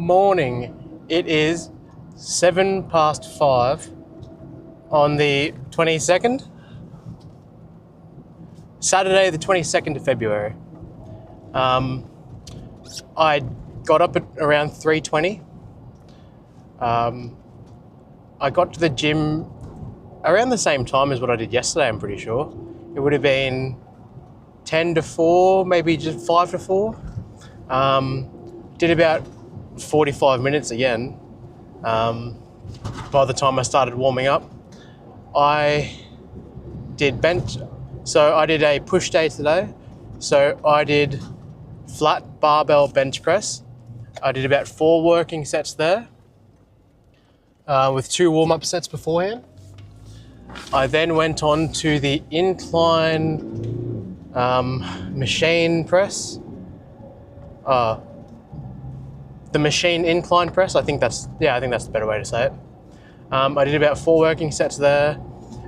morning. It is 5:07 on the 22nd, Saturday the 22nd of February. I got up at around 3:20. I got to the gym around the same time as what I did yesterday, I'm pretty sure. It would have been 10 to 4, maybe just 5 to 4. Did about 45 minutes again. By the time I started warming up, I did bench. So I did a push day today. So I did flat barbell bench press. I did about 4 working sets there with 2 warm-up sets beforehand. I then went on to the incline machine press. The machine incline press, I think that's the better way to say it. I did about 4 working sets there.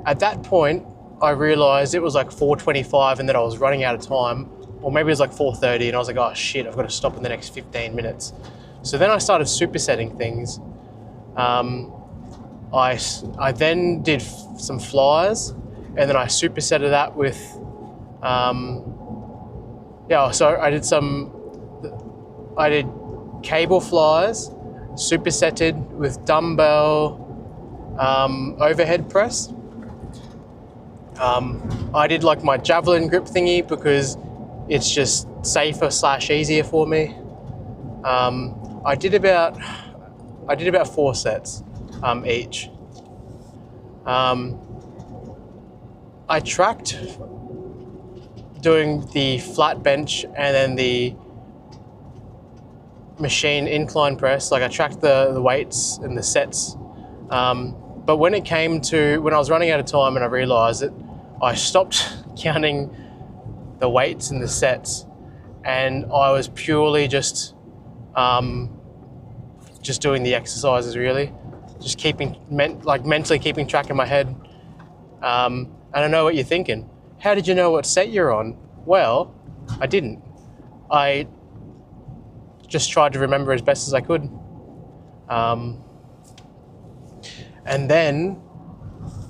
At that point, I realized it was like 4:25 and that I was running out of time, or maybe it was like 4:30 and I was like, oh shit, I've got to stop in the next 15 minutes. So then I started supersetting things. I then did some flies, and then I supersetted that with, so I did cable flies, supersetted with dumbbell overhead press. I did like my javelin grip thingy because it's just safer / easier for me. I did about 4 sets each. I tracked doing the flat bench and then the machine incline press. Like I tracked the weights and the sets. But when it came to, when I was running out of time and I realized it, I stopped counting the weights and the sets, and I was purely just doing the exercises really. Just mentally keeping track in my head. And I know what you're thinking. How did you know what set you're on? Well, I didn't. I just tried to remember as best as I could. And then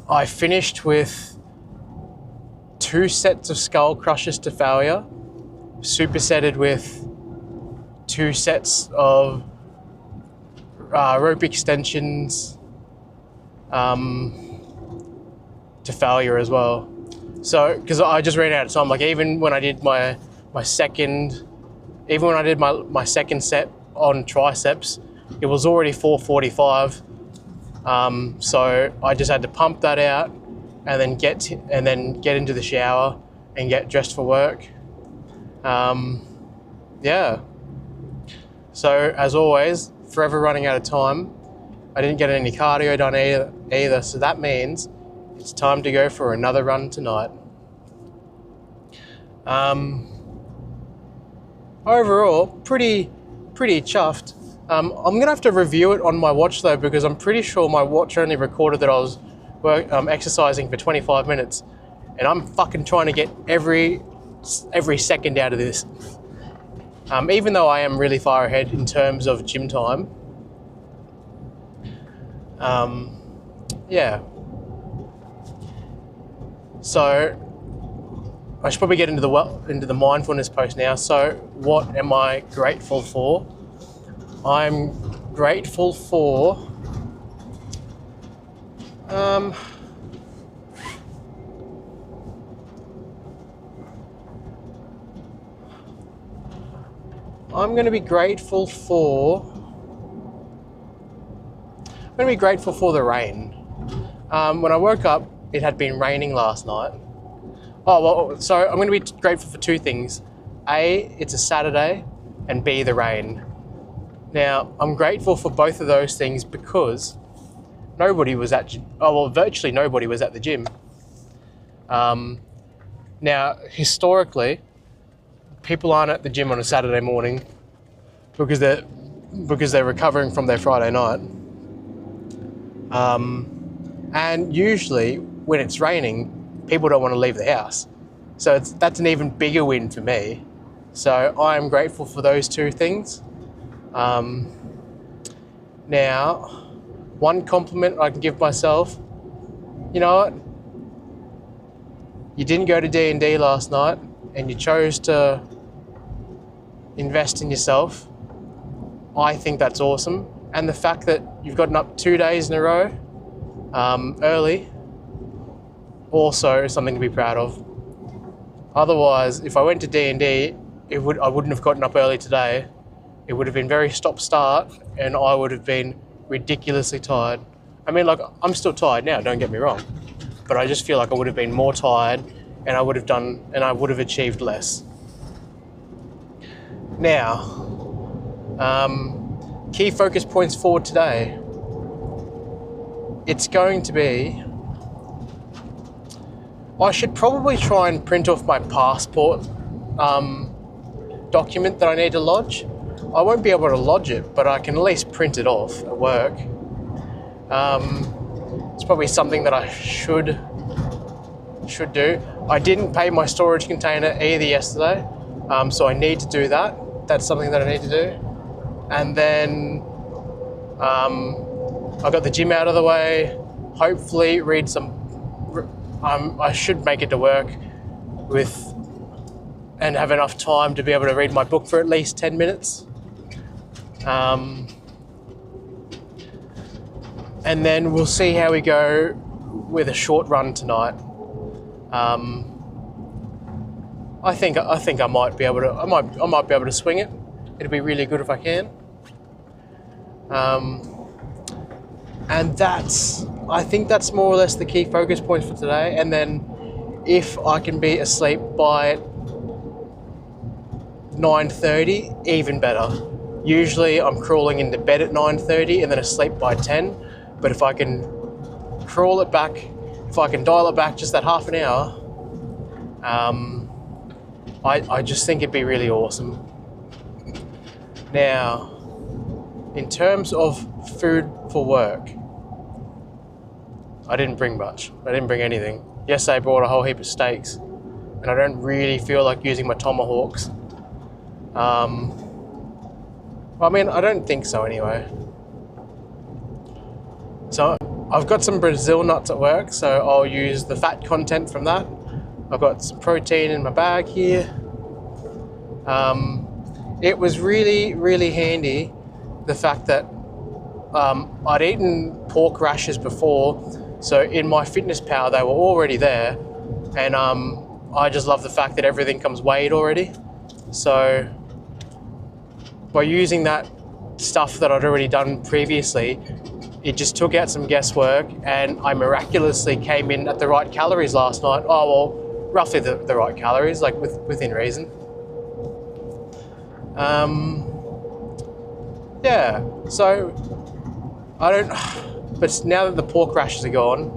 I finished with 2 sets of skull crushers to failure, supersetted with 2 sets of rope extensions to failure as well. So, because I just ran out of time. Like even when I did my second set on triceps, it was already 4:45. So I just had to pump that out and then get into the shower and get dressed for work. So as always, forever running out of time. I didn't get any cardio done either, so that means it's time to go for another run tonight. Overall, pretty chuffed. I'm gonna have to review it on my watch though, because I'm pretty sure my watch only recorded that I was exercising for 25 minutes, and I'm fucking trying to get every second out of this. Even though I am really far ahead in terms of gym time. So I should probably get into the mindfulness post now. So what am I grateful for? I'm grateful for I'm going to be grateful for the rain. When I woke up, it had been raining last night. So I'm going to be grateful for 2 things. A, it's a Saturday, and B, the rain. Now, I'm grateful for both of those things because virtually nobody was at the gym. Now, historically, people aren't at the gym on a Saturday morning because they're recovering from their Friday night. And usually when it's raining, people don't want to leave the house. So that's an even bigger win for me. So I'm grateful for those 2 things. Now, one compliment I can give myself, you know what? You didn't go to D&D last night and you chose to invest in yourself. I think that's awesome. And the fact that you've gotten up 2 days in a row early, also something to be proud of. Otherwise, if I went to D&D, I wouldn't have gotten up early today. It would have been very stop-start and I would have been ridiculously tired. I mean, like, I'm still tired now, don't get me wrong, but I just feel like I would have been more tired and I would have achieved less. Now, key focus points for today. It's going to be, I should probably try and print off my passport document that I need to lodge. I won't be able to lodge it, but I can at least print it off at work. It's probably something that I should do. I didn't pay my storage container either yesterday, so I need to do that. That's something that I need to do. And then I got the gym out of the way. Hopefully read some, I should make it to work and have enough time to be able to read my book for at least 10 minutes. And then we'll see how we go with a short run tonight. I think I might be able to swing it. It'd be really good if I can. And I think that's more or less the key focus points for today. And then if I can be asleep by 9:30, even better. Usually I'm crawling into bed at 9:30 and then asleep by 10. But if I can dial it back just that half an hour, I just think it'd be really awesome. Now, in terms of food for work, I didn't bring much. I didn't bring anything. Yesterday I brought a whole heap of steaks and I don't really feel like using my tomahawks. I mean, I don't think so anyway. So I've got some Brazil nuts at work, so I'll use the fat content from that. I've got some protein in my bag here. It was really, really handy, the fact that I'd eaten pork rashers before, so in my Fitness Pal they were already there, and I just love the fact that everything comes weighed already. So by using that stuff that I'd already done previously, it just took out some guesswork, and I miraculously came in at the right calories last night. Oh, well, roughly the right calories, like within reason. Yeah, so but now that the pork rashes are gone,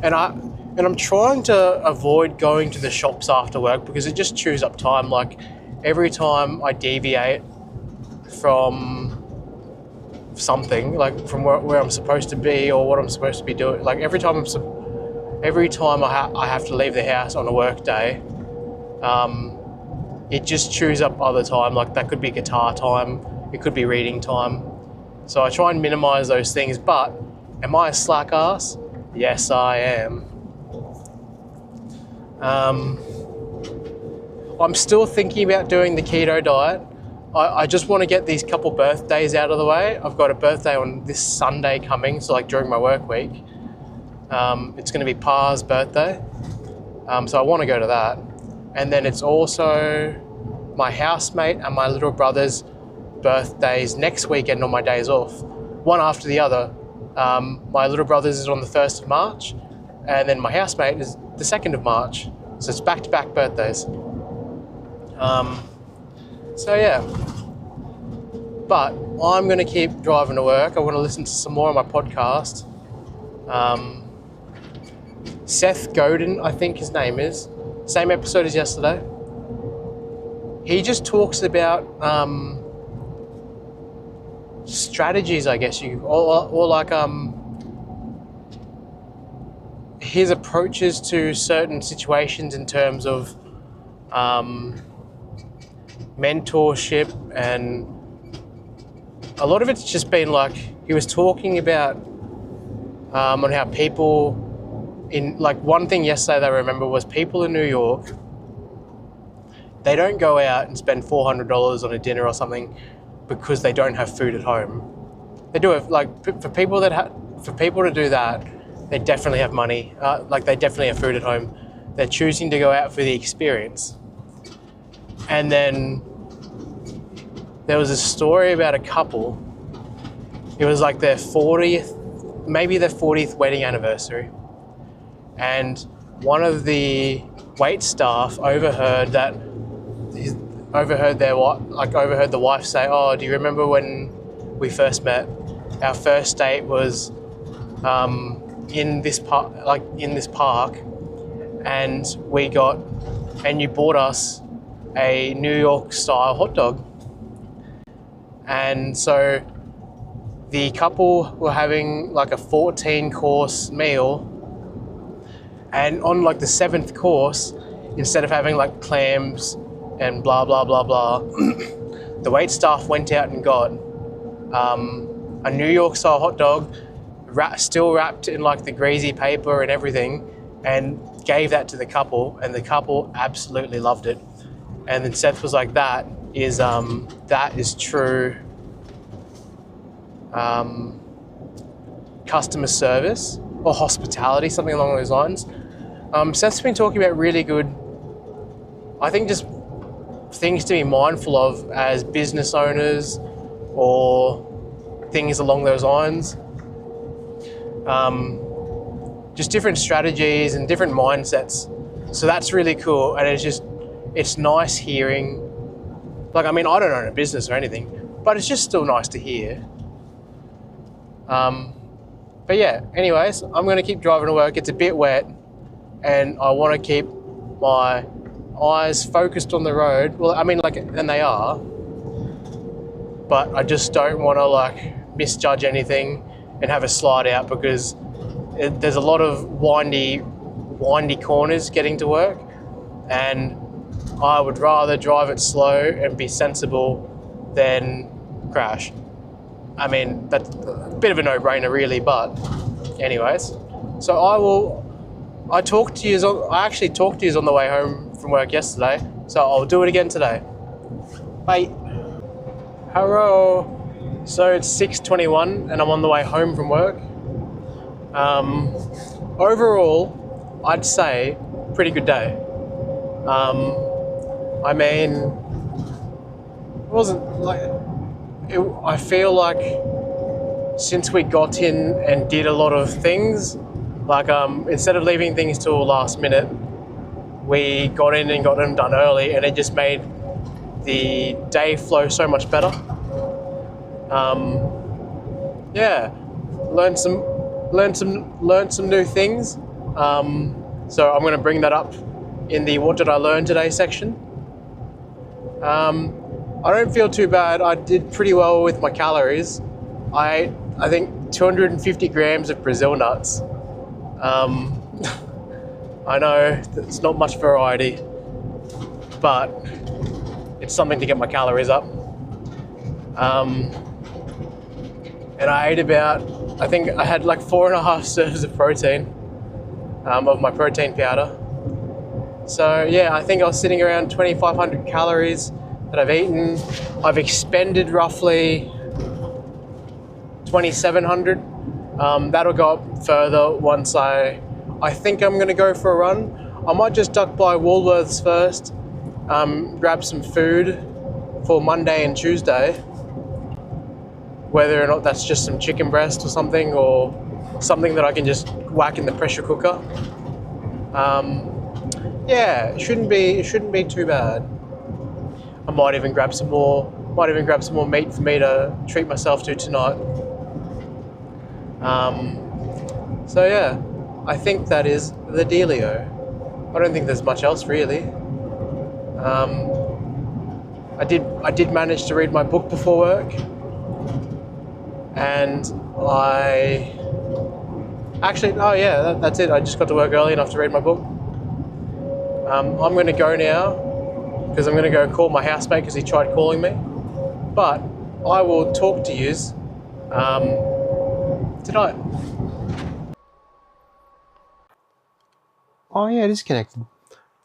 and I'm trying to avoid going to the shops after work because it just chews up time. Like, every time I deviate from something, like from where I'm supposed to be or what I'm supposed to be doing, like every time I have to leave the house on a work day, it just chews up other time. Like, that could be guitar time, it could be reading time. So I try and minimize those things. But am I a slack ass? Yes, I am. I'm still thinking about doing the keto diet. I just want to get these couple birthdays out of the way. I've got a birthday on this Sunday coming, so like during my work week. It's going to be Pa's birthday. So I want to go to that. And then it's also my housemate and my little brother's birthdays next weekend on my days off. One after the other. My little brother's is on the 1st of March, and then my housemate is the 2nd of March. So it's back-to-back birthdays. So yeah, but I'm going to keep driving to work. I want to listen to some more of my podcast. Seth Godin, I think his name is. Same episode as yesterday. He just talks about strategies, I guess or like his approaches to certain situations in terms of mentorship and a lot of it's just been like, he was talking about on how people in, like, one thing yesterday that I remember was people in New York, they don't go out and spend $400 on a dinner or something because they don't have food at home. They do it, like, for people to do that, they definitely have money. Like, they definitely have food at home. They're choosing to go out for the experience. And then there was a story about a couple. It was like their 40th, maybe their 40th wedding anniversary. And one of the wait staff overheard the wife say, "Oh, do you remember when we first met? Our first date was in this park, and you bought us a New York style hot dog." And so the couple were having like a 14-course meal, and on like the 7th course, instead of having like clams and blah blah blah blah, the wait staff went out and got a New York style hot dog, still wrapped in like the greasy paper and everything, and gave that to the couple, and the couple absolutely loved it. And then Seth was like, that is true customer service or hospitality, something along those lines. Seth's been talking about really good, I think, just things to be mindful of as business owners or things along those lines. Just different strategies and different mindsets. So that's really cool, and it's nice hearing. Like, I mean, I don't own a business or anything, but it's just still nice to hear. But yeah, anyways, I'm going to keep driving to work. It's a bit wet, and I want to keep my eyes focused on the road. Well, I mean, like, and they are, but I just don't want to like misjudge anything and have a slide out, because there's a lot of windy corners getting to work, and I would rather drive it slow and be sensible than crash. I mean, that's a bit of a no-brainer really, but anyways. So I actually talked to you on the way home from work yesterday, so I'll do it again today. Bye. Hello. So it's 6:21 and I'm on the way home from work. Overall, I'd say pretty good day. I mean, it wasn't like, I feel like since we got in and did a lot of things, like instead of leaving things till last minute, we got in and got them done early, and it just made the day flow so much better. Yeah, learned some new things. So I'm going to bring that up in the "What did I learn today" section. I don't feel too bad. I did pretty well with my calories. I think 250 grams of Brazil nuts. I know it's not much variety, but it's something to get my calories up. And I ate I think I had like 4.5 serves of protein, of my protein powder. So yeah, I think I was sitting around 2,500 calories that I've eaten. I've expended roughly 2,700. That'll go up further once I think I'm gonna go for a run. I might just duck by Woolworths first, grab some food for Monday and Tuesday, whether or not that's just some chicken breast or something that I can just whack in the pressure cooker. Yeah, it shouldn't be too bad. I might even grab some more meat for me to treat myself to tonight. So yeah, I think that is the dealio. I don't think there's much else really. I did manage to read my book before work, and that's it. I just got to work early enough to read my book. I'm going to go now because I'm going to go call my housemate because he tried calling me. But I will talk to yous. Did I? Oh yeah, it is connected.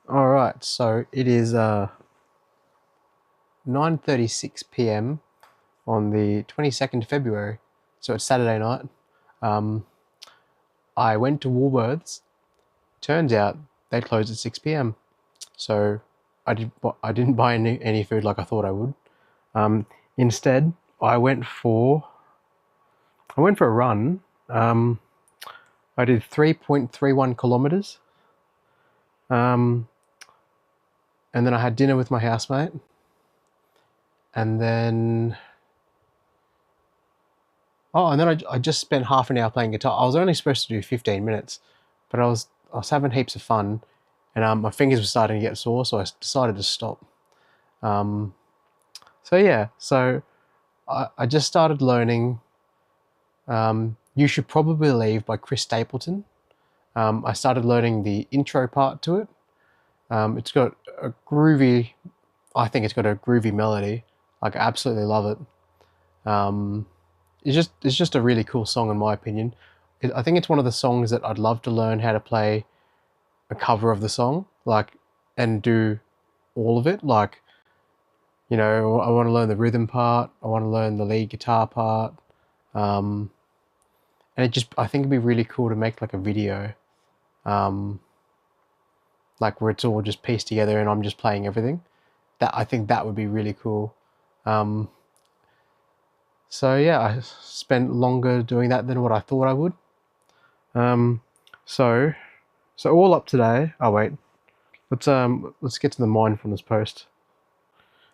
All right, so it is 9:36 p.m. on the 22nd of February, so it's Saturday night. I went to Woolworths. Turns out they closed at 6 p.m. So I didn't buy any food like I thought I would. Instead, I went for a run. I did 3.31 kilometers. And then I had dinner with my housemate. And then I just spent half an hour playing guitar. I was only supposed to do 15 minutes, but I was having heaps of fun, and my fingers were starting to get sore, so I decided to stop. So yeah, I just started learning You Should Probably Leave by Chris Stapleton. I started learning the intro part to it. It's got a groovy, I think it's got a groovy melody. Like, I absolutely love it. It's just a really cool song in my opinion. I think it's one of the songs that I'd love to learn how to play a cover of the song, like, and do all of it. Like, you know, I want to learn the rhythm part. I want to learn the lead guitar part. And I think it'd be really cool to make like a video, like where it's all just pieced together and I'm just playing everything. I think that would be really cool. So yeah, I spent longer doing that than what I thought I would. So all up today. Oh wait, let's get to the mindfulness post.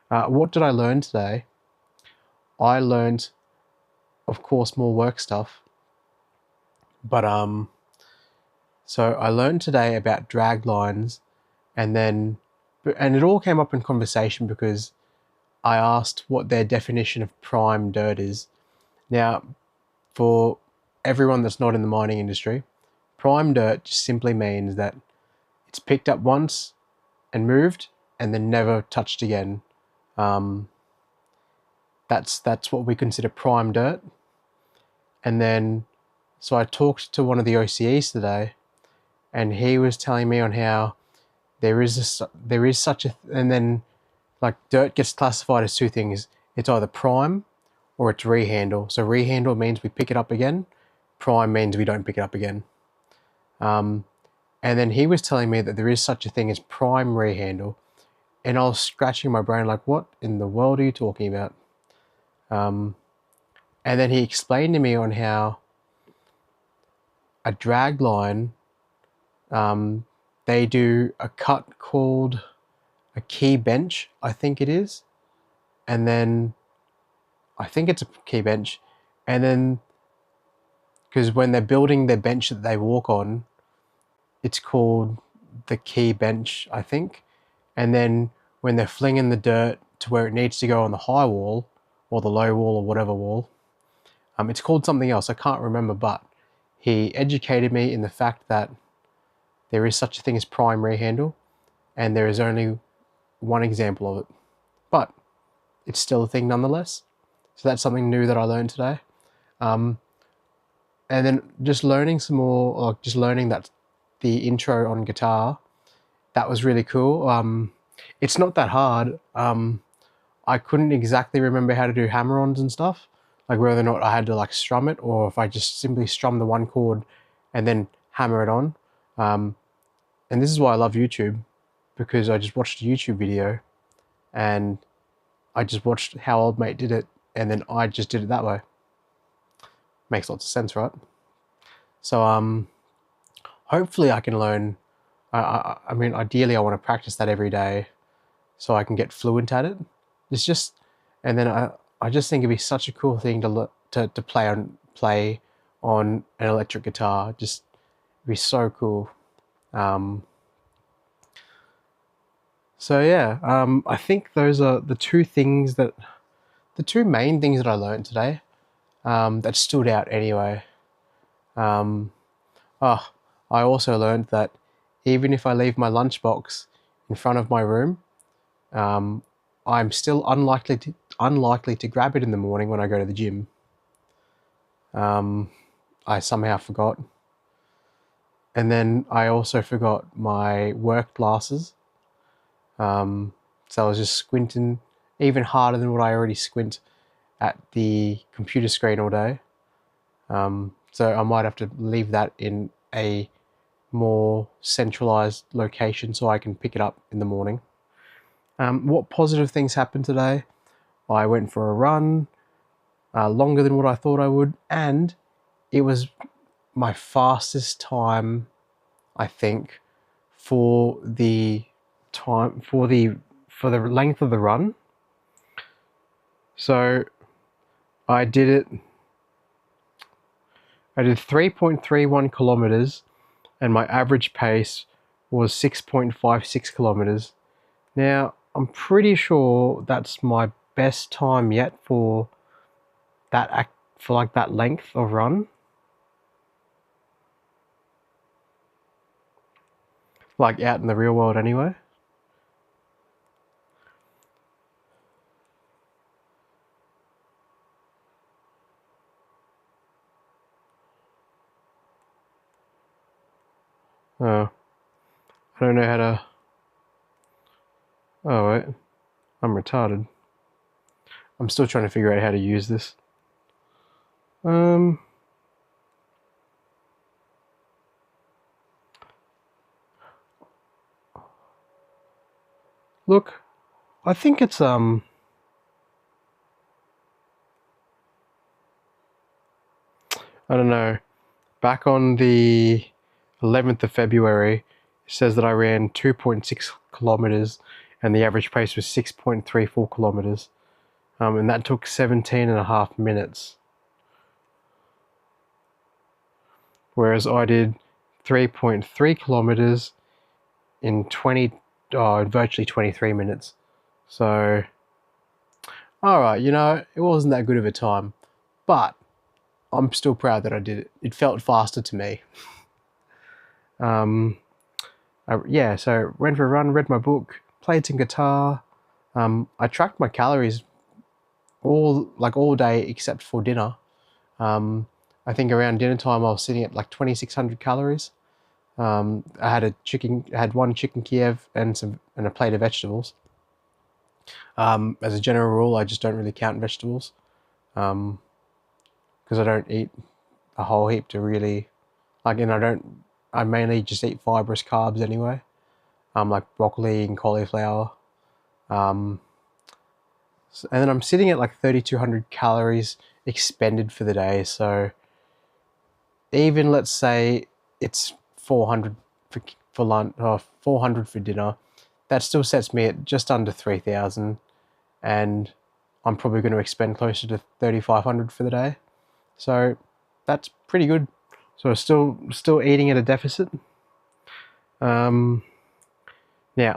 What did I learn today? I learned, of course, more work stuff. But so I learned today about drag lines, and it all came up in conversation because I asked what their definition of prime dirt is. Now, for everyone that's not in the mining industry, prime dirt just simply means that it's picked up once and moved and then never touched again. That's what we consider prime dirt. And then, so I talked to one of the OCEs today, and he was telling me on how there is such a, and then like dirt gets classified as two things. It's either prime or it's rehandle. So rehandle means we pick it up again. Prime means we don't pick it up again. And then he was telling me that there is such a thing as prime rehandle. And I was scratching my brain like, what in the world are you talking about? And then he explained to me on how a drag line, they do a cut called a key bench, I think it is. And then I think it's a key bench. And then, because when they're building their bench that they walk on, it's called the key bench, I think. And then when they're flinging the dirt to where it needs to go on the high wall or the low wall or whatever wall, it's called something else. I can't remember, but he educated me in the fact that there is such a thing as prime rehandle, and there is only one example of it, but it's still a thing nonetheless. So that's something new that I learned today. And then just learning some more, like just learning that the intro on guitar, that was really cool. It's not that hard. I couldn't exactly remember how to do hammer-ons and stuff, like whether or not I had to like strum it or if I just simply strum the one chord and then hammer it on. And this is why I love YouTube, because I just watched a YouTube video and I just watched how old mate did it, and then I just did it that way. Makes lots of sense, right? So hopefully I can learn. I mean, ideally I want to practice that every day so I can get fluent at it. It's just, and then I just think it'd be such a cool thing to play on an electric guitar. Just it'd be so cool. So yeah, I think those are the two main things that I learned today, that stood out anyway. I also learned that even if I leave my lunchbox in front of my room, I'm still unlikely to grab it in the morning when I go to the gym. I somehow forgot. And then I also forgot my work glasses. So I was just squinting even harder than what I already squint at the computer screen all day. So I might have to leave that in a more centralized location so I can pick it up in the morning. What positive things happened today? I went for a run, longer than what I thought I would, and it was my fastest time, I think, for the length of the run. So I did 3.31 kilometers, and my average pace was 6.56 kilometers. Now, I'm pretty sure that's my best time yet for that length of run. Like out in the real world anyway. Oh, I don't know how to... Oh, wait. I'm retarded. I'm still trying to figure out how to use this. Look, I think it's, I don't know. Back on the 11th of February, it says that I ran 2.6 kilometers and the average pace was 6.34 kilometers. And that took 17.5 minutes. Whereas I did 3.3 kilometers in virtually 23 minutes. So, alright, it wasn't that good of a time, but I'm still proud that I did it. It felt faster to me. Yeah, so went for a run, read my book, played some guitar. I tracked my calories all day except for dinner. I think around dinner time I was sitting at like 2,600 calories. I had one chicken Kiev and a plate of vegetables. As a general rule, I just don't really count vegetables, because I don't eat a whole heap to really, I mainly just eat fibrous carbs anyway, like broccoli and cauliflower. And then I'm sitting at like 3,200 calories expended for the day. So even let's say it's 400 for lunch or 400 for dinner, that still sets me at just under 3,000, and I'm probably going to expend closer to 3,500 for the day. So that's pretty good. So still eating at a deficit. Now,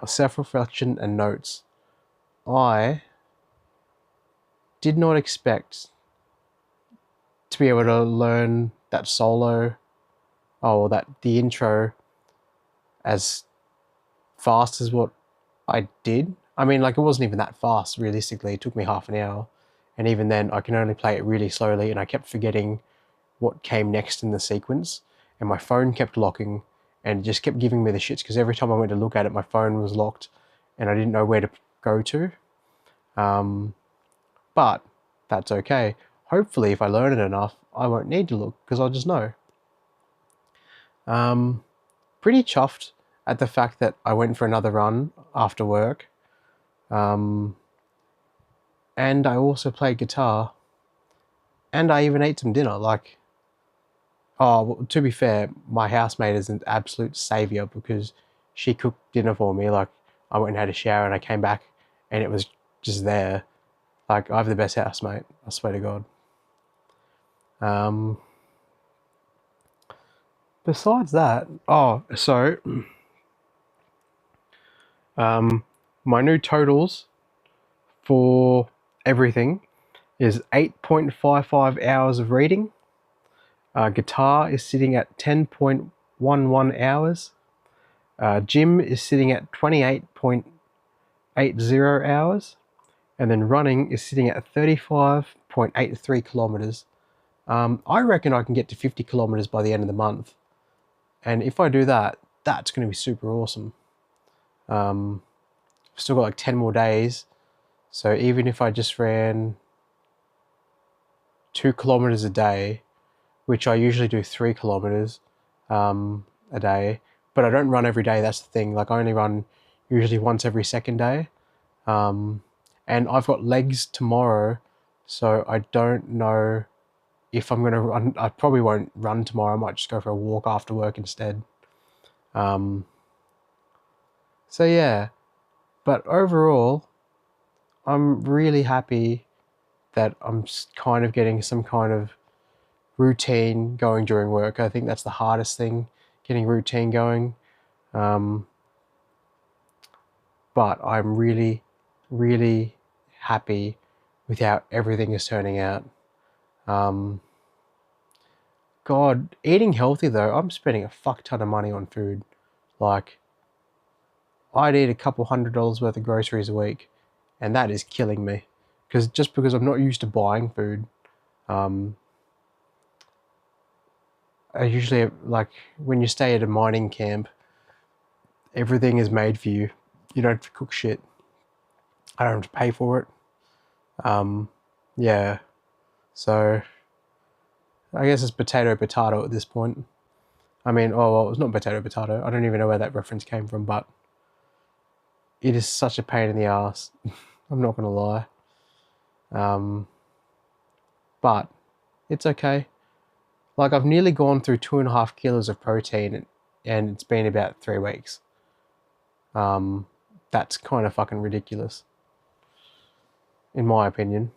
self-reflection and notes. I did not expect to be able to learn that the intro as fast as what I did. I mean, like, it wasn't even that fast, realistically. It took me half an hour. And even then, I can only play it really slowly, and I kept forgetting what came next in the sequence. And my phone kept locking, and it just kept giving me the shits, because every time I went to look at it, my phone was locked, and I didn't know where to go to. But that's okay. Hopefully, if I learn it enough, I won't need to look, because I'll just know. Pretty chuffed at the fact that I went for another run after work. And I also played guitar. And I even ate some dinner. Like, well, to be fair, my housemate is an absolute savior, because she cooked dinner for me. Like, I went and had a shower and I came back and it was just there. Like, I have the best housemate, I swear to God. Besides that, my new totals for everything is 8.55 hours of reading. Guitar is sitting at 10.11 hours. Gym is sitting at 28.80 hours. And then running is sitting at 35.83 kilometers. I reckon I can get to 50 kilometers by the end of the month. And if I do that, that's going to be super awesome. I've still got like 10 more days. So even if I just ran 2 kilometers a day, which I usually do 3 kilometers a day, but I don't run every day. That's the thing. Like I only run usually once every second day. And I've got legs tomorrow, so I don't know if I'm going to run. I probably won't run tomorrow. I might just go for a walk after work instead. So yeah, but overall, I'm really happy that I'm kind of getting some kind of routine going during work. I think that's the hardest thing, getting routine going. But I'm really, really happy with how everything is turning out. God, eating healthy though, I'm spending a fuck ton of money on food. Like, I'd eat a couple $100 worth of groceries a week, and that is killing me. Because I'm not used to buying food. I usually, like, when you stay at a mining camp, everything is made for you. You don't have to cook shit. I don't have to pay for it. Yeah. So, I guess it's potato at this point. I mean, oh, well, it's not potato. I don't even know where that reference came from, but it is such a pain in the ass. I'm not going to lie. But it's okay. Like, I've nearly gone through 2.5 kilos of protein, and it's been about 3 weeks. That's kind of fucking ridiculous, in my opinion.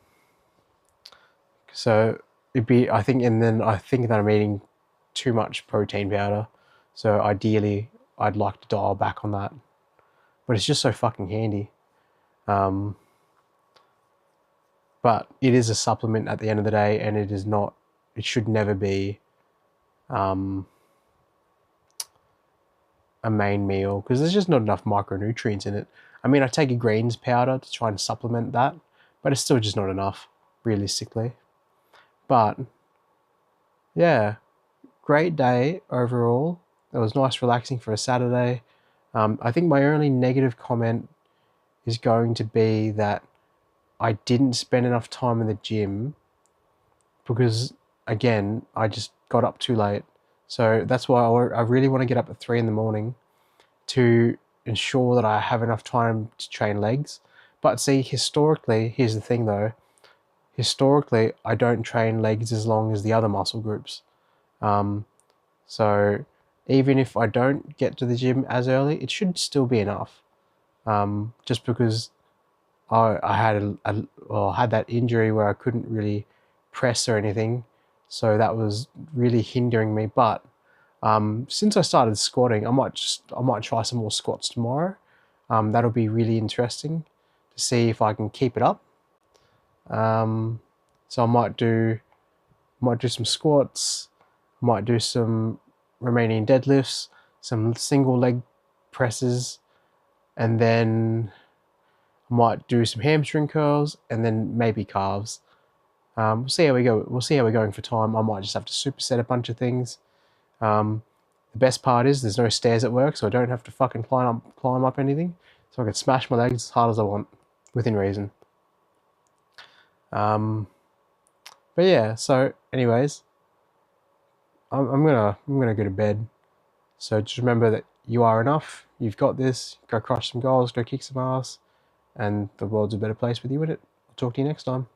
So I think that I'm eating too much protein powder. So ideally, I'd like to dial back on that. But it's just so fucking handy. But it is a supplement at the end of the day, and it should never be a main meal, because there's just not enough micronutrients in it. I mean, I take a greens powder to try and supplement that, but it's still just not enough, realistically. But yeah, great day overall. It was nice relaxing for a Saturday. I think my only negative comment is going to be that I didn't spend enough time in the gym because, again, I just got up too late. So that's why I really want to get up at 3 in the morning to ensure that I have enough time to train legs. But see, historically, here's the thing though, historically, I don't train legs as long as the other muscle groups. So even if I don't get to the gym as early, it should still be enough. Just because I had that injury where I couldn't really press or anything, so that was really hindering me. But since I started squatting, I might try some more squats tomorrow. That'll be really interesting to see if I can keep it up. So I might do some squats, might do some Romanian deadlifts, some single leg presses, and then might do some hamstring curls, and then maybe calves. We'll see how we go. We'll see how we're going for time. I might just have to superset a bunch of things. The best part is there's no stairs at work, so I don't have to fucking climb up anything. So I can smash my legs as hard as I want, within reason. But yeah. So, anyways, I'm gonna go to bed. So just remember that you are enough. You've got this. Go crush some goals. Go kick some ass, and the world's a better place with you in it. I'll talk to you next time.